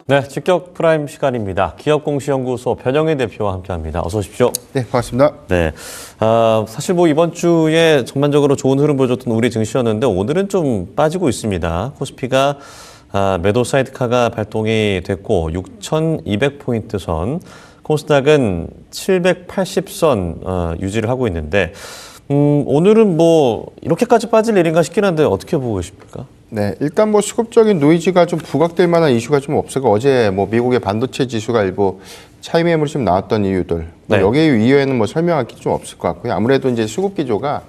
네, 직격 프라임 시간입니다. 기업공시연구소 변영애 대표와 함께합니다. 어서 오십시오. 네, 반갑습니다. 네, 사실 뭐 이번 주에 전반적으로 좋은 흐름 보여줬던 우리 증시였는데 오늘은 좀 빠지고 있습니다. 코스피가 매도 사이드카가 발동이 됐고 6,200포인트 선, 코스닥은 780선 유지를 하고 있는데 오늘은 뭐 이렇게까지 빠질 일인가 싶긴 한데 어떻게 보고 계십니까? 네, 일단 뭐 수급적인 노이즈가 좀 부각될 만한 이슈가 좀 없어서 어제 뭐 미국의 반도체 지수가 일부 차익 매물이 좀 나왔던 이유들, 네. 여기 이외에는 뭐 설명할 게 좀 없을 것 같고요. 아무래도 이제 수급 기조가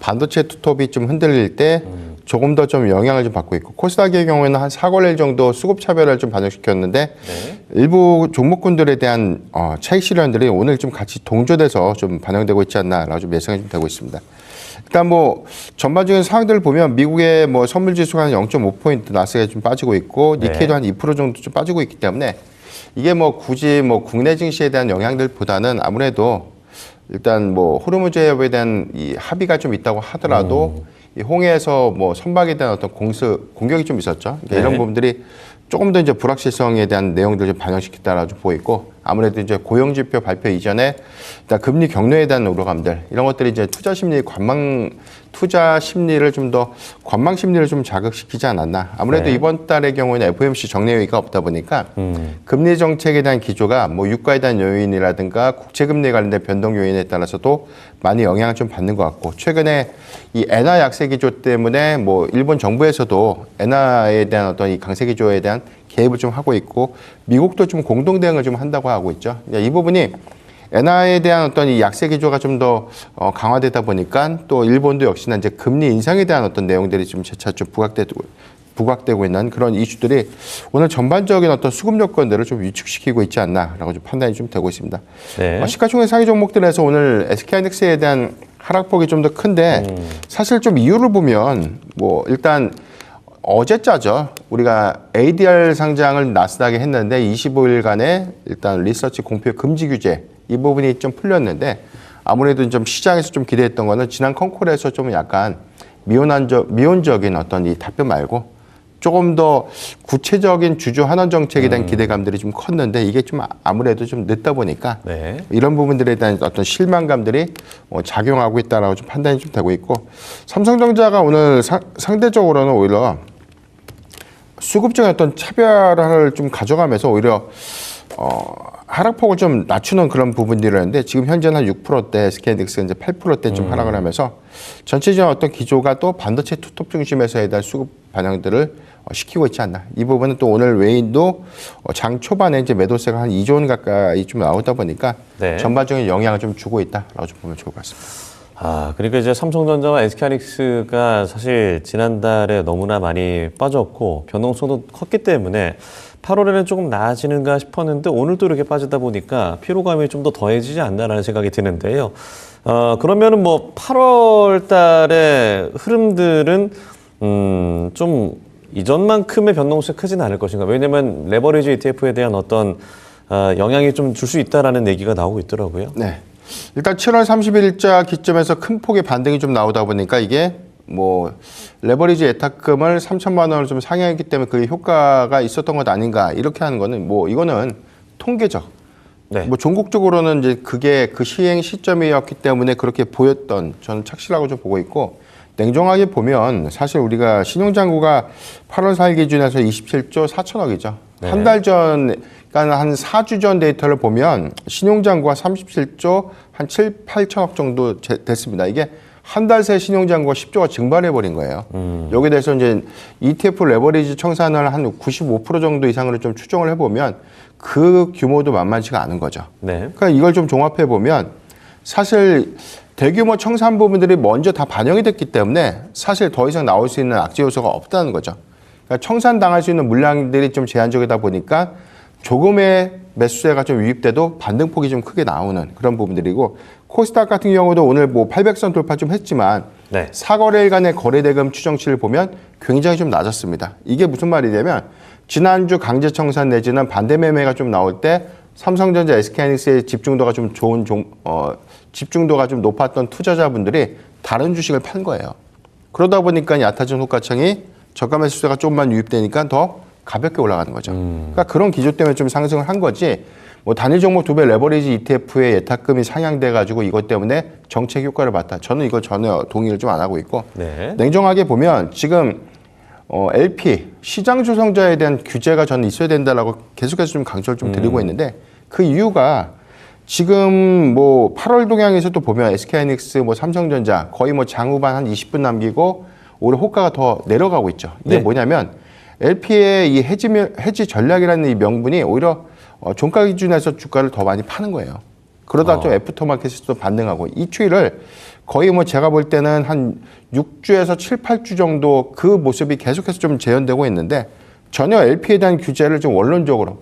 반도체 투톱이 좀 흔들릴 때 조금 더 좀 영향을 좀 받고 있고, 코스닥의 경우에는 한 4거래일 정도 수급 차별을 좀 반영시켰는데 네. 일부 종목군들에 대한 차익 실현들이 오늘 좀 같이 동조돼서 좀 반영되고 있지 않나라고 좀 예상이 좀 되고 있습니다. 일단 뭐 전반적인 상황들을 보면 미국의 뭐 선물 지수가 한 0.5포인트 나스닥이 좀 빠지고 있고 니케이도 한 2% 정도 좀 빠지고 있기 때문에 이게 뭐 굳이 뭐 국내 증시에 대한 영향들보다는 아무래도 일단 뭐 호르무즈 해협에 대한 이 합의가 좀 있다고 하더라도 이 홍해에서 뭐 선박에 대한 어떤 공격이 좀 있었죠. 그러니까 이런 부분들이 조금 더 이제 불확실성에 대한 내용들을 좀 반영시켰다라고 좀 보이고, 아무래도 이제 고용지표 발표 이전에 일단 금리 경로에 대한 우려감들, 이런 것들이 이제 투자 심리를 좀 더 관망 심리를 좀 자극시키지 않았나. 아무래도 이번 달의 경우에는 FOMC 정례회의가 없다 보니까 금리 정책에 대한 기조가 뭐 유가에 대한 요인이라든가 국채금리에 관련된 변동 요인에 따라서도 많이 영향을 좀 받는 것 같고, 최근에 이 엔화 약세 기조 때문에 뭐 일본 정부에서도 엔화에 대한 어떤 이 강세 기조에 대한 개입을 좀 하고 있고, 미국도 좀 공동 대응을 좀 한다고 하고 있죠. 이 부분이 엔화에 대한 어떤 이 약세 기조가 좀 더 강화되다 보니까 또 일본도 역시나 이제 금리 인상에 대한 어떤 내용들이 좀 재차 좀 부각되고 있는 그런 이슈들이 오늘 전반적인 어떤 수급 여건들을 좀 위축시키고 있지 않나라고 좀 판단이 좀 되고 있습니다. 네. 시가총액 상위 종목들에서 오늘 SK하이닉스에 대한 하락폭이 좀 더 큰데 사실 좀 이유를 보면 뭐 일단 어제자죠. 우리가 ADR 상장을 나스닥에 했는데 25일간의 일단 리서치 공표 금지 규제 이 부분이 좀 풀렸는데, 아무래도 좀 시장에서 좀 기대했던 거는 지난 컨콜에서 좀 약간 미온적인 어떤 이 답변 말고 조금 더 구체적인 주주 환원 정책에 대한 기대감들이 좀 컸는데 이게 좀 아무래도 좀 늦다 보니까 이런 부분들에 대한 어떤 실망감들이 작용하고 있다라고 좀 판단이 좀 되고 있고, 삼성전자가 오늘 상대적으로는 오히려 수급적인 어떤 차별화를 좀 가져가면서 오히려 하락폭을 좀 낮추는 그런 부분들이었는데, 지금 현재는 한 6%대, SK하이닉스가 이제 8%대 좀 하락을 하면서 전체적인 어떤 기조가 또 반도체 투톱 중심에서에 대한 수급 반영들을 시키고 있지 않나. 이 부분은 또 오늘 외인도 장 초반에 이제 매도세가 한 2조 원 가까이 좀 나오다 보니까 전반적인 영향을 좀 주고 있다라고 좀 보면 좋을 것 같습니다. 그러니까 이제 삼성전자와 SK하이닉스가 사실 지난달에 너무나 많이 빠졌고 변동성도 컸기 때문에 8월에는 조금 나아지는가 싶었는데 오늘도 이렇게 빠지다 보니까 피로감이 좀 더 더해지지 않나라는 생각이 드는데요. 그러면은 뭐 8월 달의 흐름들은 좀 이전만큼의 변동성이 크진 않을 것인가. 왜냐하면 레버리지 ETF에 대한 어떤 영향이 좀 줄 수 있다라는 얘기가 나오고 있더라고요. 네. 일단 7월 30일자 기점에서 큰 폭의 반등이 좀 나오다 보니까 이게 뭐 레버리지 예탁금을 3천만 원을 좀 상향했기 때문에 그 효과가 있었던 것 아닌가, 이렇게 하는 거는 뭐 이거는 통계적. 뭐 종국적으로는 이제 그게 그 시행 시점이었기 때문에 그렇게 보였던, 저는 착실하고 좀 보고 있고, 냉정하게 보면 사실 우리가 신용잔고가 8월 4일 기준에서 27조 4천억이죠. 한 달 전, 그러니까 한 4주 전 데이터를 보면 신용잔고가 37조 한 7, 8천억 정도 됐습니다. 이게 한 달 새 신용잔고가 10조가 증발해버린 거예요. 여기에 대해서 이제 ETF 레버리지 청산을 한 95% 정도 이상으로 좀 추정을 해보면 그 규모도 만만치가 않은 거죠. 그러니까 이걸 좀 종합해보면 사실 대규모 청산 부분들이 먼저 다 반영이 됐기 때문에 사실 더 이상 나올 수 있는 악재 요소가 없다는 거죠. 그러니까 청산당할 수 있는 물량들이 좀 제한적이다 보니까 조금의 매수세가 좀 유입돼도 반등폭이 좀 크게 나오는 그런 부분들이고, 코스닥 같은 경우도 오늘 뭐 800선 돌파 좀 했지만 4거래일간의 거래대금 추정치를 보면 굉장히 좀 낮았습니다. 이게 무슨 말이냐면 지난주 강제 청산 내지는 반대 매매가 좀 나올 때 삼성전자, SK하이닉스의 집중도가 좀 좋은 집중도가 좀 높았던 투자자분들이 다른 주식을 판 거예요. 그러다 보니까 얕아진 호가창이 저가 매수세가 좀만 유입되니까 더 가볍게 올라가는 거죠. 그러니까 그런 기조 때문에 좀 상승을 한 거지. 뭐 단일 종목 2배 레버리지 ETF의 예탁금이 상향돼 가지고 이것 때문에 정책 효과를 봤다. 저는 이거 전혀 동의를 좀 안 하고 있고 네. 냉정하게 보면 지금 LP 시장 조성자에 대한 규제가 저는 있어야 된다라고 계속해서 좀 강조를 좀 드리고 있는데 그 이유가 지금 뭐 8월 동향에서도 보면 SK하이닉스, 뭐 삼성전자 거의 뭐 장후반 한 20분 남기고 올해 호가가 더 내려가고 있죠. 이게 네. 뭐냐면 LP의 이 해지 전략이라는 이 명분이 오히려 종가 기준에서 주가를 더 많이 파는 거예요. 그러다 좀 애프터마켓에서도 반등하고 이 추이를 거의 뭐 제가 볼 때는 한 6주에서 7, 8주 정도 그 모습이 계속해서 좀 재현되고 있는데 전혀 LP에 대한 규제를 좀 원론적으로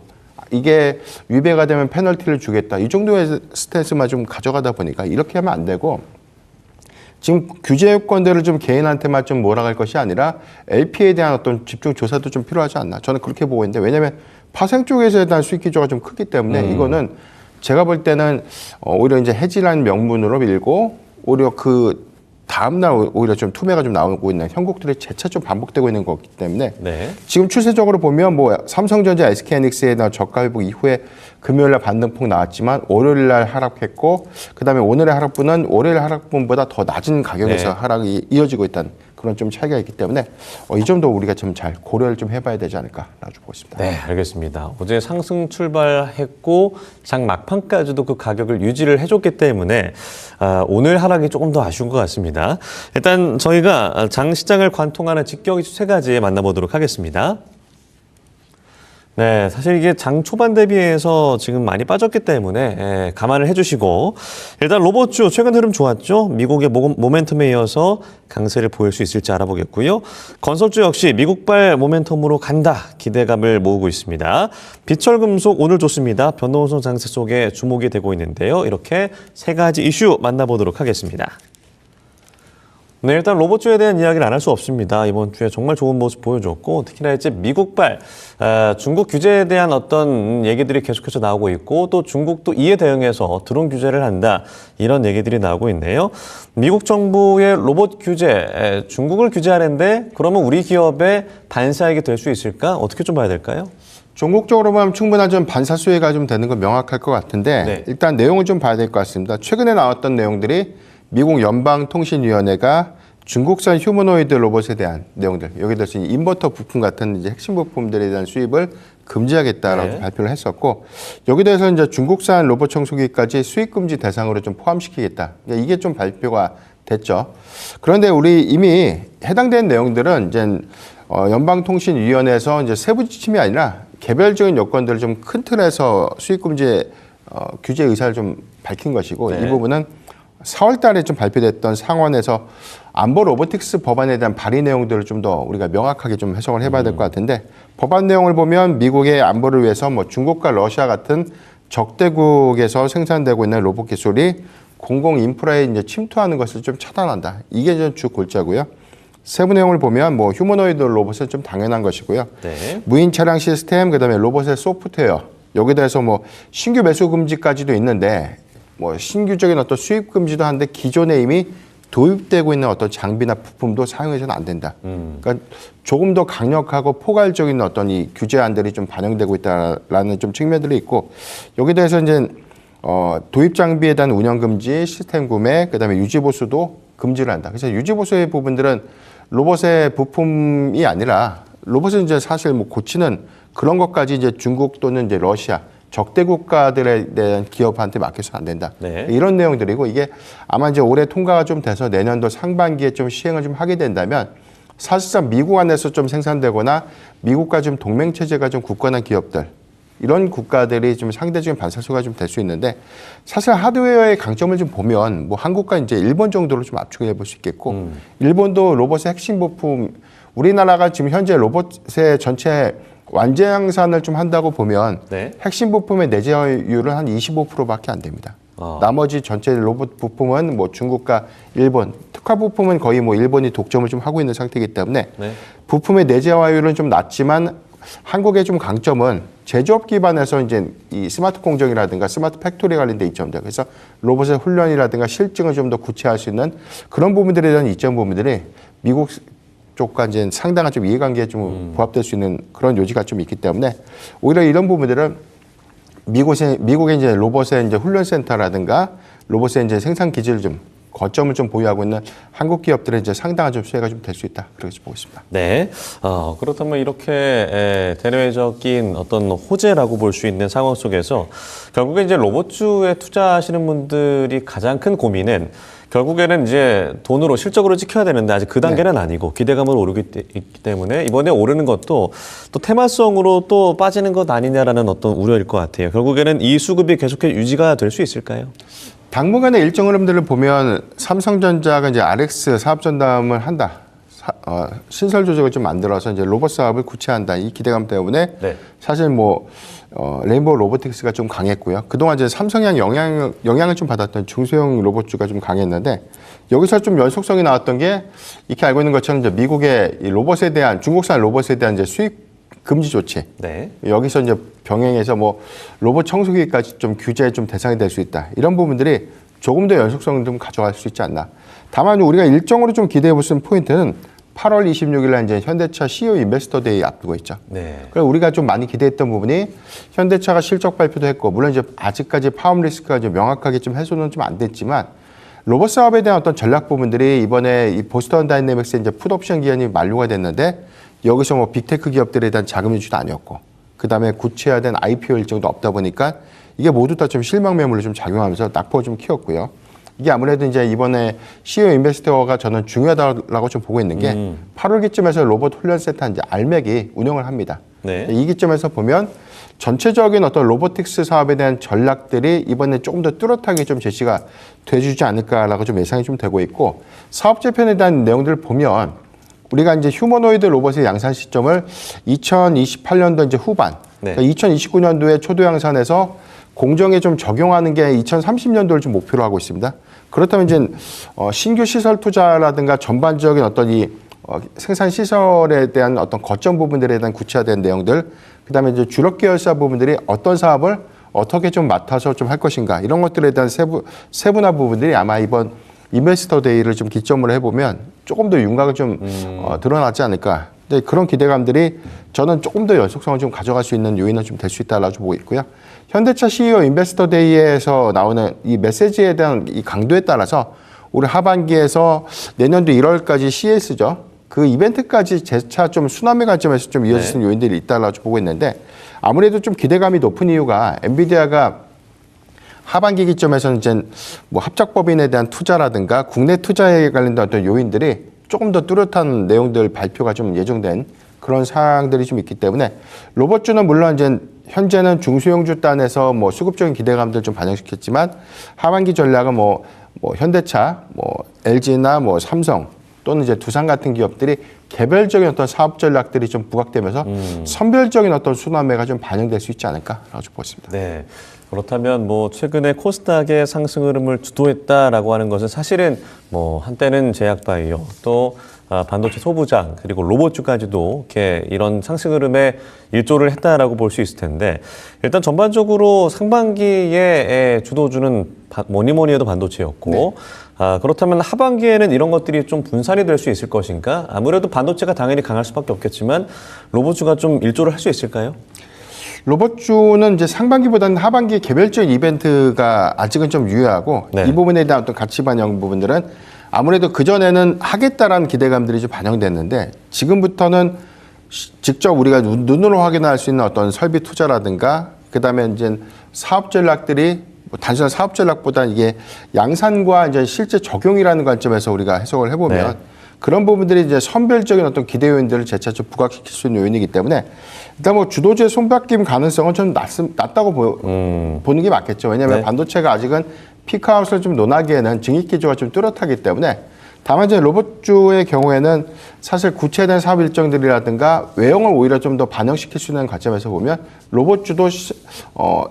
이게 위배가 되면 페널티를 주겠다. 이 정도의 스탠스만 좀 가져가다 보니까 이렇게 하면 안 되고 지금 규제 요건들을 좀 개인한테만 좀 몰아갈 것이 아니라 LP에 대한 어떤 집중 조사도 좀 필요하지 않나. 저는 그렇게 보고 있는데 왜냐하면 파생 쪽에서에 대한 수익 기조가 좀 크기 때문에 이거는 제가 볼 때는 오히려 이제 해지라는 명분으로 밀고 오히려 그 다음날 오히려 좀 투매가 좀 나오고 있는 형국들이 재차 좀 반복되고 있는 거기 때문에 네. 지금 추세적으로 보면 뭐 삼성전자, SK하이닉스에 대한 저가 회복 이후에 금요일날 반등폭 나왔지만 월요일날 하락했고 그다음에 오늘의 하락분은 월요일 하락분보다 더 낮은 가격에서 네. 하락이 이어지고 있다는 그런 좀 차이가 있기 때문에 이 점도 우리가 좀 잘 고려를 좀 해봐야 되지 않을까라고 보고 있습니다. 네, 알겠습니다. 어제 상승 출발했고 장 막판까지도 그 가격을 유지를 해줬기 때문에 오늘 하락이 조금 더 아쉬운 것 같습니다. 일단 저희가 장 시장을 관통하는 직격 이슈 세 가지 만나보도록 하겠습니다. 네, 사실 이게 장 초반 대비해서 지금 많이 빠졌기 때문에 감안을 해주시고 일단 로봇주 최근 흐름 좋았죠. 미국의 모멘텀에 이어서 강세를 보일 수 있을지 알아보겠고요. 건설주 역시 미국발 모멘텀으로 간다 기대감을 모으고 있습니다. 비철금속 오늘 좋습니다. 변동성 장세 속에 주목이 되고 있는데요. 이렇게 세 가지 이슈 만나보도록 하겠습니다. 네, 일단 로봇주에 대한 이야기를 안 할 수 없습니다. 이번 주에 정말 좋은 모습 보여줬고 특히나 이제 미국발 중국 규제에 대한 어떤 얘기들이 계속해서 나오고 있고 또 중국도 이에 대응해서 드론 규제를 한다 이런 얘기들이 나오고 있네요. 미국 정부의 로봇 규제, 중국을 규제하는데 그러면 우리 기업의 반사익이 될 수 있을까? 어떻게 좀 봐야 될까요? 종국적으로 보면 충분한 좀 반사 수혜가 좀 되는 건 명확할 것 같은데 네. 일단 내용을 좀 봐야 될 것 같습니다. 최근에 나왔던 내용들이 미국 연방통신위원회가 중국산 휴머노이드 로봇에 대한 내용들, 여기 들어서 인버터 부품 같은 이제 핵심 부품들에 대한 수입을 금지하겠다라고 네. 발표를 했었고, 여기 대해서 이제 중국산 로봇 청소기까지 수입 금지 대상으로 좀 포함시키겠다. 그러니까 이게 좀 발표가 됐죠. 그런데 우리 이미 해당된 내용들은 이제 연방통신위원회에서 이제 세부 지침이 아니라 개별적인 요건들을 좀 큰 틀에서 수입 금지 규제 의사를 좀 밝힌 것이고 네. 이 부분은 4월 달에 좀 발표됐던 상원에서 안보 로보틱스 법안에 대한 발의 내용들을 좀 더 우리가 명확하게 좀 해석을 해봐야 될 것 같은데 법안 내용을 보면 미국의 안보를 위해서 뭐 중국과 러시아 같은 적대국에서 생산되고 있는 로봇 기술이 공공 인프라에 이제 침투하는 것을 좀 차단한다. 이게 좀 주 골자고요. 세부 내용을 보면 뭐 휴머노이드 로봇은 좀 당연한 것이고요. 네. 무인 차량 시스템, 그다음에 로봇의 소프트웨어 여기에 대해서 뭐 신규 매수 금지까지도 있는데 뭐 신규적인 어떤 수입 금지도 하는데 기존에 이미 도입되고 있는 어떤 장비나 부품도 사용해서는 안 된다. 그러니까 조금 더 강력하고 포괄적인 어떤 이 규제안들이 좀 반영되고 있다라는 좀 측면들이 있고 여기에 대해서 이제 도입 장비에 대한 운영 금지, 시스템 구매, 그다음에 유지 보수도 금지를 한다. 그래서 유지 보수의 부분들은 로봇의 부품이 아니라 로봇은 이제 사실 뭐 고치는 그런 것까지 이제 중국 또는 이제 러시아 적대 국가들에 대한 기업한테 맡겨서는 안 된다. 네. 이런 내용들이고 이게 아마 이제 올해 통과가 좀 돼서 내년도 상반기에 좀 시행을 좀 하게 된다면 사실상 미국 안에서 좀 생산되거나 미국과 좀 동맹 체제가 좀 굳건한 기업들 이런 국가들이 좀 상대적인 반사수가 좀 될 수 있는데 사실 하드웨어의 강점을 좀 보면 뭐 한국과 이제 일본 정도로 좀 압축해 볼 수 있겠고 일본도 로봇의 핵심 부품 우리나라가 지금 현재 로봇의 전체 완제양산을 좀 한다고 보면 네. 핵심 부품의 내재율은 한 25%밖에 안 됩니다. 나머지 전체 로봇 부품은 뭐 중국과 일본, 특화 부품은 거의 뭐 일본이 독점을 좀 하고 있는 상태이기 때문에 네. 부품의 내재화율은 좀 낮지만 한국의 좀 강점은 제조업 기반에서 이제 이 스마트 공정이라든가 스마트 팩토리 관련된 이점들 그래서 로봇의 훈련이라든가 실증을 좀 더 구체화할 수 있는 그런 부분들에 대한 이점 부분들이 미국 쪽과 이제 상당한 좀 이해관계에 좀 부합될 수 있는 그런 요지가 좀 있기 때문에 오히려 이런 부분들은 미국의 이제 로봇의 이제 훈련센터라든가 로봇의 이제 생산 기지를 좀 거점을 좀 보유하고 있는 한국 기업들의 이제 상당한 좀 수혜가 좀 될 수 있다. 그렇게 보고 있습니다. 네. 그렇다면 이렇게 대내외적인 어떤 호재라고 볼 수 있는 상황 속에서 결국에 이제 로봇주에 투자하시는 분들이 가장 큰 고민은 결국에는 이제 돈으로 실적으로 찍혀야 되는데 아직 그 단계는 아니고 기대감으로 오르기 때문에 이번에 오르는 것도 또 테마성으로 또 빠지는 것 아니냐라는 어떤 우려일 것 같아요. 결국에는 이 수급이 계속해 유지가 될 수 있을까요? 당분간의 일정 흐름들을 보면 삼성전자가 이제 RX 사업 전담을 한다. 신설 조직을 좀 만들어서 이제 로봇 사업을 구체한다. 이 기대감 때문에 네. 사실 뭐 레인보우 로보틱스가 좀 강했고요. 그동안 이제 삼성향 영향을 좀 받았던 중소형 로봇주가 좀 강했는데 여기서 좀 연속성이 나왔던 게 이렇게 알고 있는 것처럼 이제 미국의 이 로봇에 대한 중국산 로봇에 대한 이제 수입 금지 조치. 네. 여기서 이제 병행해서 뭐 로봇 청소기까지 좀 규제의 좀 대상이 될 수 있다. 이런 부분들이 조금 더 연속성을 좀 가져갈 수 있지 않나. 다만 우리가 일정으로 좀 기대해 볼 수 있는 포인트는 8월 26일 날 이제 현대차 CEO 인베스터 데이 앞두고 있죠. 네. 그래서 우리가 좀 많이 기대했던 부분이 현대차가 실적 발표도 했고 물론 이제 아직까지 파업 리스크가 좀 명확하게 좀 해소는 좀 안 됐지만 로봇 사업에 대한 어떤 전략 부분들이 이번에 이 보스턴 다이내믹스의 이제 풋옵션 기한이 만료가 됐는데 여기서 뭐 빅테크 기업들에 대한 자금 유치도 아니었고 그다음에 구체화된 IPO 일정도 없다 보니까 이게 모두 다 좀 실망 매물로 좀 작용하면서 낙폭을 좀 키웠고요. 이게 아무래도 이제 이번에 CEO 인베스터가 저는 중요하다고 좀 보고 있는 게 8월 기점에서 로봇 훈련센터 이제 알맥이 운영을 합니다. 네. 이 기점에서 보면 전체적인 어떤 로보틱스 사업에 대한 전략들이 이번에 조금 더 뚜렷하게 좀 제시가 돼주지 않을까라고 좀 예상이 좀 되고 있고 사업 재편에 대한 내용들을 보면 우리가 이제 휴머노이드 로봇의 양산 시점을 2028년도 이제 후반, 네. 그러니까 2029년도에 초도 양산에서 공정에 좀 적용하는 게 2030년도를 좀 목표로 하고 있습니다. 그렇다면 이제 신규 시설 투자라든가 전반적인 어떤 이 생산 시설에 대한 어떤 거점 부분들에 대한 구체화된 내용들, 그다음에 이제 주력 계열사 부분들이 어떤 사업을 어떻게 좀 맡아서 좀 할 것인가 이런 것들에 대한 세분화 부분들이 아마 이번 인베스터 데이를 좀 기점으로 해보면 조금 더 윤곽을 좀 드러나지 않을까. 근데 그런 기대감들이 저는 조금 더 연속성을 좀 가져갈 수 있는 요인은 좀 될 수 있다라고 보고 있고요. 현대차 CEO 인베스터 데이에서 나오는 이 메시지에 대한 이 강도에 따라서 올해 하반기에서 내년도 1월까지 CES죠. 그 이벤트까지 재차 좀 순환의 관점에서 좀 이어질 수 있는 요인들이 있다라고 보고 있는데 아무래도 좀 기대감이 높은 이유가 엔비디아가 하반기 기점에서는 이제 뭐 합작법인에 대한 투자라든가 국내 투자에 관련된 어떤 요인들이 조금 더 뚜렷한 내용들 발표가 좀 예정된 그런 사항들이 좀 있기 때문에 로봇주는 물론 이제 현재는 중소형주 단에서 뭐 수급적인 기대감들 좀 반영시켰지만 하반기 전략은 뭐 현대차, 뭐 LG나 뭐 삼성 또는 이제 두산 같은 기업들이 개별적인 어떤 사업 전략들이 좀 부각되면서 선별적인 어떤 순환매가 좀 반영될 수 있지 않을까라고 보고 있습니다. 네. 그렇다면 뭐 최근에 코스닥의 상승 흐름을 주도했다라고 하는 것은 사실은 뭐 한때는 제약바이오 또 반도체 소부장 그리고 로봇주까지도 이렇게 이런 상승 흐름에 일조를 했다라고 볼 수 있을 텐데 일단 전반적으로 상반기에 주도주는 뭐니 해도 반도체였고 네. 그렇다면 하반기에는 이런 것들이 좀 분산이 될 수 있을 것인가? 아무래도 반도체가 당연히 강할 수밖에 없겠지만 로봇주가 좀 일조를 할 수 있을까요? 로봇주는 이제 상반기보다는 하반기 개별적인 이벤트가 아직은 좀 유효하고 네. 이 부분에 대한 어떤 가치 반영 부분들은 아무래도 그전에는 하겠다라는 기대감들이 좀 반영됐는데 지금부터는 직접 우리가 눈으로 확인할 수 있는 어떤 설비 투자라든가 그다음에 이제 사업 전략들이 뭐 단순한 사업 전략보다는 이게 양산과 이제 실제 적용이라는 관점에서 우리가 해석을 해보면 네. 그런 부분들이 이제 선별적인 어떤 기대 요인들을 재차 좀 부각시킬 수 있는 요인이기 때문에 일단 뭐 주도주의 손바뀜 가능성은 좀 낮다고 보는 게 맞겠죠. 왜냐하면 네. 반도체가 아직은 피크아웃을 좀 논하기에는 증익 기조가 좀 뚜렷하기 때문에 다만 이제 로봇주의 경우에는 사실 구체된 사업 일정들이라든가 외형을 오히려 좀 더 반영시킬 수 있는 관점에서 보면 로봇주도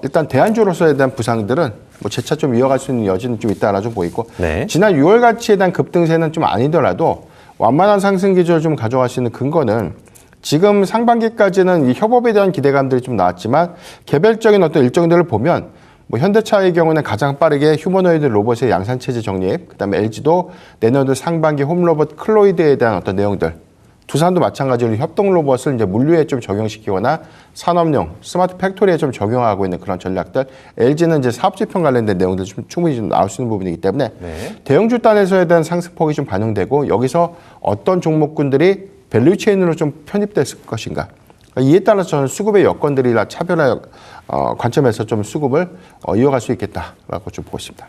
일단 대안주로서에 대한 부상들은 뭐 재차 좀 이어갈 수 있는 여지는 좀 있다라고 보이고 네. 지난 6월 가치에 대한 급등세는 좀 아니더라도 완만한 상승 기조를 좀 가져갈 수 있는 근거는 지금 상반기까지는 이 협업에 대한 기대감들이 좀 나왔지만 개별적인 어떤 일정들을 보면 뭐 현대차의 경우는 가장 빠르게 휴머노이드 로봇의 양산 체제 정립, 그다음에 LG도 내년도 상반기 홈로봇 클로이드에 대한 어떤 내용들, 두산도 마찬가지로 협동 로봇을 이제 물류에 좀 적용시키거나 산업용 스마트 팩토리에 좀 적용하고 있는 그런 전략들. LG는 이제 사업지평 관련된 내용들 좀 충분히 좀 나올 수 있는 부분이기 때문에 네. 대형주 단에서에 대한 상승폭이 좀 반영되고 여기서 어떤 종목군들이 밸류체인으로 좀 편입됐을 것인가. 이에 따라서 저는 수급의 여건들이나 차별화 관점에서 좀 수급을 이어갈 수 있겠다라고 좀 보고 있습니다.